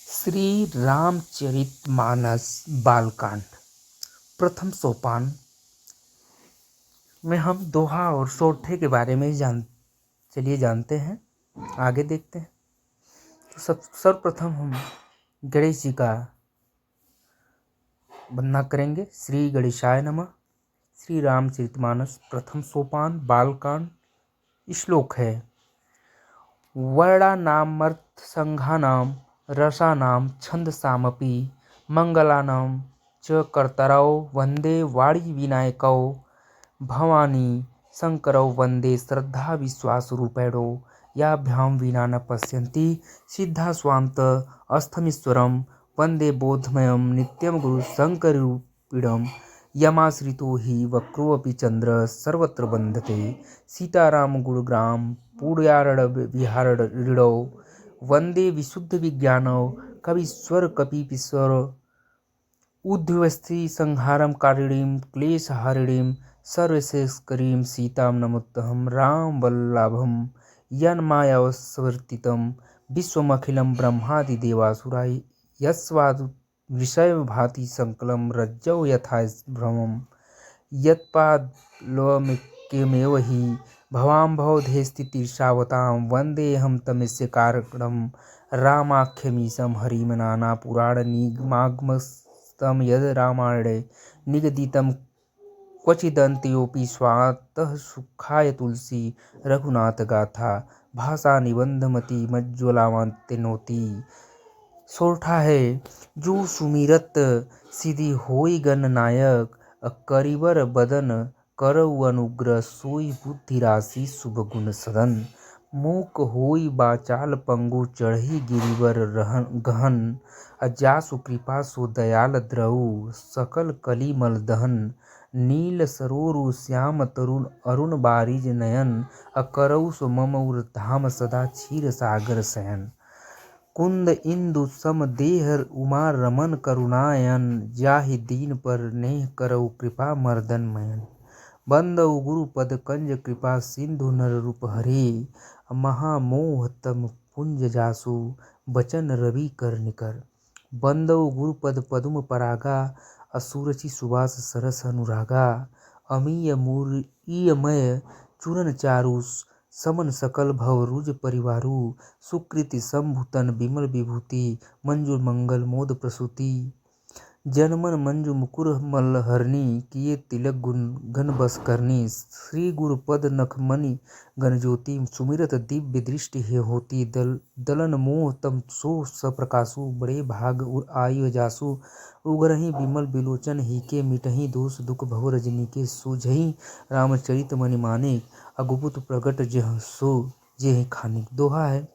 श्री रामचरितमानस बालकांड प्रथम सोपान में हम दोहा और सोठे के बारे में जानते हैं। आगे देखते हैं। तो सर्वप्रथम हम गणेश जी का वंदना करेंगे। श्री गणेशाय नमः। श्री रामचरितमानस प्रथम सोपान बालकांड। श्लोक है। वर्णानामर्थ संघानाम रसानाम छंदसामपि मंगलानां च कर्तारौ वंदे वाणी विनायकौ भवानी शंकरौ वंदे श्रद्धा विश्वास रूपेणो याभ्यां विना न पश्यन्ति सिद्धा स्वांत अस्थमीश्वरं वंदे बोधमयं नित्यं गुरु शंकरूपिणं यमाश्रितो हि वक्रोऽपि चंद्र सर्वत्र वंदते सीताराम गुरुग्राम पूर्यारण विहारणौ वंदे विशुद्ध विज्ञानौ कवीश्वर कपीश्वर उद्ध्यवस्थी संहारं कारिणीं क्लेशहारिणीं सर्वशेषकरीं सीतां नमोत्तहं राम वल्लभं यन्मायावसवर्तितं विश्वमखिलं ब्रह्मादिदेवासुरा यस्वादु विषय भाति संकलं रज्जौ यथा भ्रमं यत्पादलौकिकमेव हि भवाम्भोधेस्थितिर्षावतां वन्देऽहं तमस्य कारणं रामाख्यमीशं हरिं नानापुराणनिगमागमस्तं यद् रामायणे निगदितं क्वचिदन्त्योऽपि स्वातः सुखाय तुलसी रघुनाथ गाथा भाषा निबंधमति मज्ज्वलावंतनोति। सोरठा है। जो सुमिरत सिद्धि होई गण नायक करिवर बदन करऊ अनुग्रह सोई बुद्धि राशि शुभ गुण सदन। मूक होई बाचाल पंगु चढ़ी गिरिवर गहन जासु कृपा सो दयाल द्रऊ सकल कलिमल दहन। नील सरोरु श्याम तरुण अरुण बारिज नयन करऊ सो ममउर धाम सदा क्षीर सागर शयन। कुंद इंदु सम देह उमा रमन करुणायन जाहि दीन पर नेह करऊ कृपा मर्दन मयन। बंदउ गुरु पद कंज कृपा सिंधु नर रूप हरे महामोह तम पुंज जासु बचन रवि कर निकर। बंदउ गुरु पद पदुम परागा असुरचि सुवास सरस अनुरागा। अमीय मूरीयमय चूरन चारु समन सकल भव रुज परिवारु। सुकृति संभुतन विमल विभूति मंजूर मंगल मोद प्रसूति। जनमन मंजु मुकुर मलहरणी किए तिलक गुण घन बस करनी। श्री गुरु पद नख मणि गण ज्योति सुमिरत दिव्य दृष्टि हे होती। दलन मोह तम सो सप्रकाशु बड़े भाग आयु जासु। उगरहि विमल बिलोचन ही के मिटहि दोष दुख भव रजनी के सूझहि रामचरित मनि मानिक अगुपुत प्रगट जह सो जेहि खानिक। दोहा है।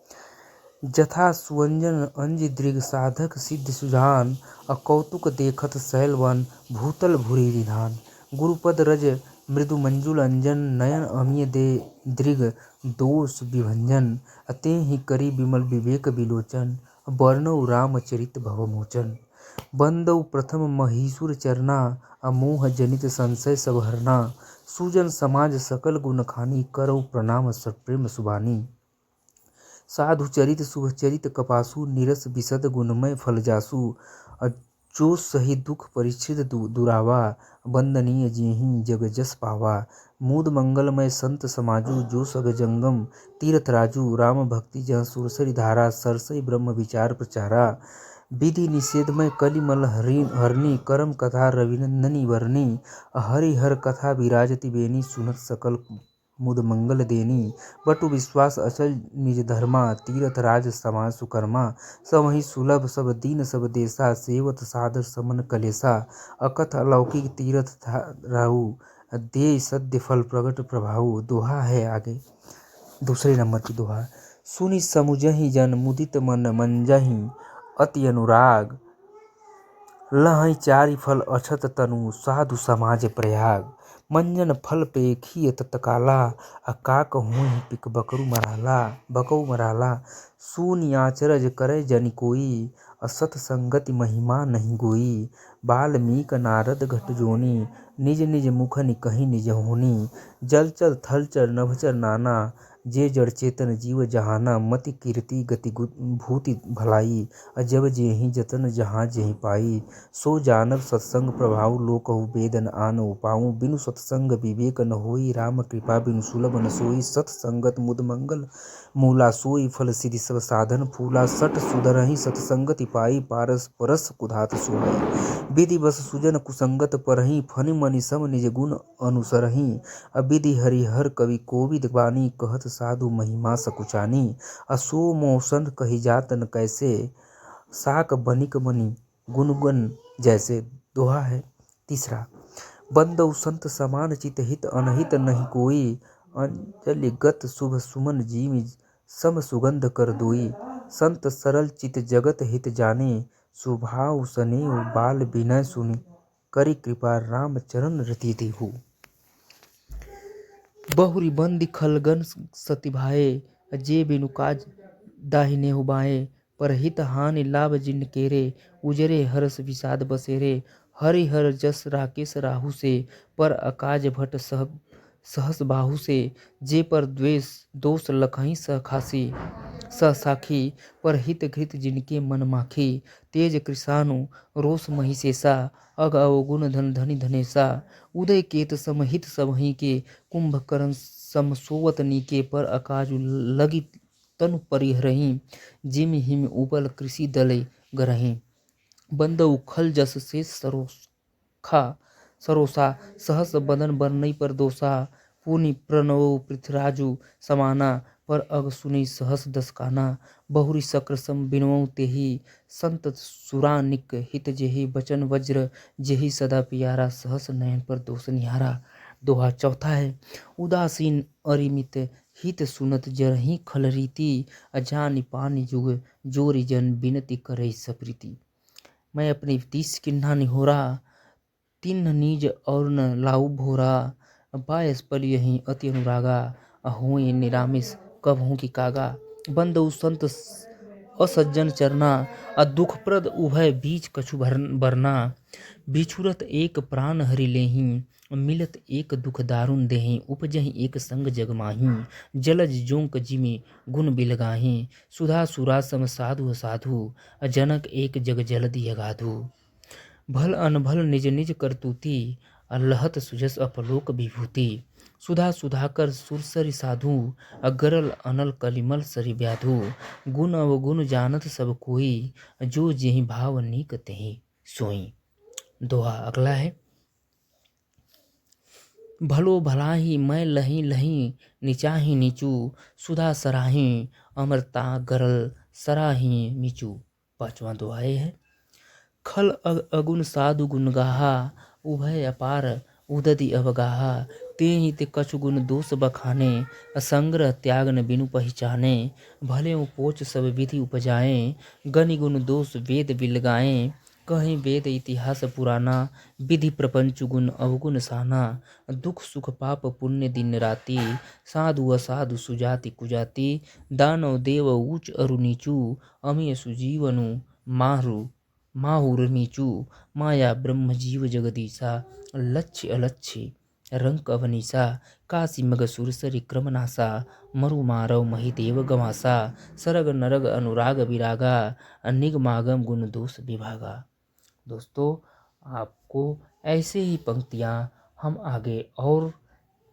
जथा सुवंजन अंज दृग साधक सिद्ध सुजान अकौतुक देखत शैलवन भूतल भूरि निधान। गुरुपद रज मृदु मंजुल अंजन नयन अमीय दे दृग दोष विभंजन। अतेहि करी विमल विवेक विलोचन वर्णौ रामचरित भवमोचन। बंदौ प्रथम महीसुर चरना अमोह जनित संशय सब हरना। सुजन समाज सकल गुण खानी करौ प्रणाम सप्रेम सुबानी। साधु चरित शुभ चरित कपासु निरस विशद गुणमय फल जासु। जो सही दुख परिच्छिद दुरावा वंदनीय जेहि जग जस पावा। मूद मंगलमय संत समाजु जो सग जंगम तीर्थ राजू। राम भक्ति जह सुरसरी धारा सरसई ब्रह्म विचार प्रचारा। विधि निषेधमय कलिमल हरणी करम कथा रविनंदनी वर्णी। हरिहर कथा विराजति बेनी सुनत सकल मुद मंगल देनी। बटु विश्वास अचल निज धर्मा तीर्थ राज समाज सुकर्मा। समहि सुलभ सब दीन सब देसा सेवत सादर समन कलेसा। अकथ अलौकिक तीर्थ राहु दे सद्य फल प्रगट प्रभाऊ। दोहा है आगे। दूसरे नंबर की दोहा। सुनि समुझहि जन मुदित मन मंजहि अति अनुराग। लहै चारि फल अछत तनु साधु समाज प्रयाग। मंजन फल पेखिय तत्काला अकाक हुहि पिक बकऊ मराला। सूनि आचरज करे जनि कोई असत संगति महिमा नहीं गोई। बाल्मीक नारद घट जोनी निज निज मुख निकहि निज होनी। जलचर थलचर नभचर नाना जे जड़ चेतन जीव जहाना, मति कीर्ति गति भूति भलाई, अजब जेहि जतन जहाँ जेहि पाई। सो जानब सत्संग प्रभाव लोकहु वेद न आन उपाऊ, बिनु सत्संग विवेक न होई, राम कृपा बिनु सुलभ न सोई। सत्संगत मुद मंगल मूला, सोई फल सिद्धि सब साधन फूला। सठ सुधरहि सत्संगति पाई, पारस परस कुधात सुहाई। विधि बस सुजन कुसंगत परहि, फनि मनि सम निज गुण अनुसरहि। अविधि हरिहर कवि कोविद बानी, कहत साधु महिमा सकुचानी। असो मोसन कही जात न कैसे, साक बनिक मनि गुणगन जैसे। दोहा है तीसरा। बंदउ संत समान चित हित, अनहित नहीं कोई। अंजलि गत शुभ सुमन जीवि, सम सुगंध कर दोई। संत सरल चित जगत हित जाने, स्वभाव स्नेह बाल विनय सुनि। करी कृपा राम चरण रति देहु। बहुरी बंदी खलगन सति भाए, जे बिनु काज दाहिनेहु बाए। परहित हानि लाभ जिन केरे, उजरे हरष विषाद बसेरे। हरिहर जस राकेश राहु से, पर अकाज भट सहस बाहु से। जे पर द्वेष दोष लखहि साखी, पर हित घृत जिनके मन माखी। तेज कृषाणु रोष महिषेषा, अग अवगुण धन धनि धनेशा। उदय केत समहित सबहि के, कुंभकर्ण सम सोवत नीके। पर अकाजु लगी तनु परिहरहि, जिमि हिम उपल कृषि दलै गरहि। बंदउ खल जस शेष सरोसा, सहस बदन बरनई पर दोसा। पुनि प्रणवउ पृथ्वीराजु समाना, पर अग सुनई सहस दस काना। बहुरी सकृ सम बिनवउ तेहि, संत सुरानिक हित जेहि। बचन वज्र जेहि सदा पियारा, सहस नयन पर दोष निहारा। दोहा चौथा है। उदासीन अरिमित हित सुनत, जरहि खल रीति। अजानि पानि जुग जोरि, जन बिनती करई सप्रीति। मैं अपनी 30 किन्हा निहोरा, तिन्ह नीज और न लाऊ भोरा। बायस पलियहि अति अनुरागा, होय निरामिस कबहु की कागा। बंदउ संत असज्जन चरना, दुखप्रद उभय बीच कछु बरना। बिछुरत एक प्राण हरि लेहि, मिलत एक दुख दारुण देहि। उपजहि एक संग जग माहि, जलज जोंक जिमि गुण बिलगाहि। सुधा सुरा सम साधु असाधु, जनक एक जग जलधि अगाधु। भल अनभल निज निज करतूति, लहत सुजस अपलोक विभूति। सुधा सुधाकर सुरसरि साधु, गरल अनल कलिमल सरि व्याधु। गुण अवगुण जानत सब कोई, जो जेहि भाव नीक तेहि सोई। दोहा अगला है। भलो भलाहि मैं लही लही, नीचाहि नीचू। सुधा सराहि अमरता, गरल सराहि मीचू। पांचवा दोहा है। खल अगुन साधु गुण गाहा, उभय अपार उदति अवगाहा। तेहि ते कछु गुण दोष बखाने, असंग्रह त्याग न बिनु पहिचाने। भले पोच सब विधि उपजाए, गनि गुण दोष वेद बिलगाए। कहीं वेद इतिहास पुराना, विधि प्रपंच गुण अवगुण साना। दुख सुख पाप पुण्य दिन राति, साधु असाधु सुजाति कुजाति। दानव देव ऊच अरु नीचू, अमिय सुजीवनु माहुर नीचू। माया ब्रह्म जीव जगदीशा, लक्ष्य अलक्ष्य रंक अवनीसा। काशी मग सुरसरि क्रमनासा, मरु मारव महिदेव गवासा। सरग नरग अनुराग विरागा, निगमागम गुण दोष विभागा। दोस्तों, आपको ऐसे ही पंक्तियाँ हम आगे और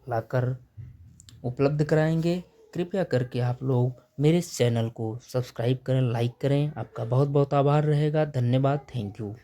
लाकर उपलब्ध कराएंगे। कृपया करके आप लोग मेरे इस चैनल को सब्सक्राइब करें, लाइक करें। आपका बहुत बहुत आभार रहेगा। धन्यवाद। Thank you.